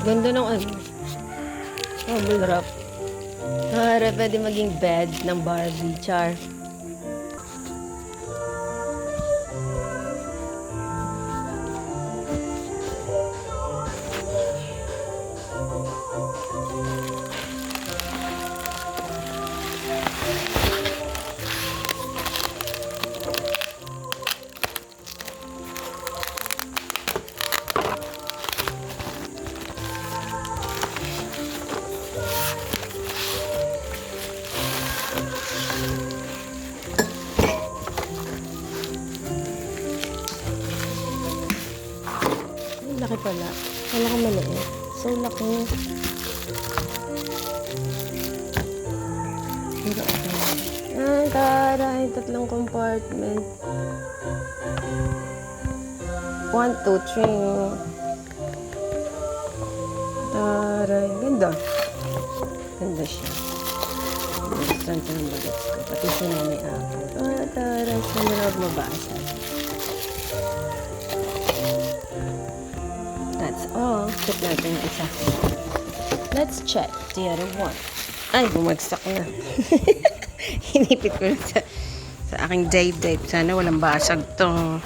Ganda ng ano. Bubble wrap. Pwede maging bed ng Barbie. Char. Laki pala. Wala kang maliit. So, laki. Pero okay. Taray. Tatlong compartment. 1, 2, 3. Taray. Ganda. Ganda siya. Gustuhan ko ng bagets ko. Pati siya na may apple. Taray. Saan na huwag mabasa. That's all. Check natin yung isa. Let's check the other one. Ay, bumagsak na. Hinipit ko na sa aking date. Sana walang basag to.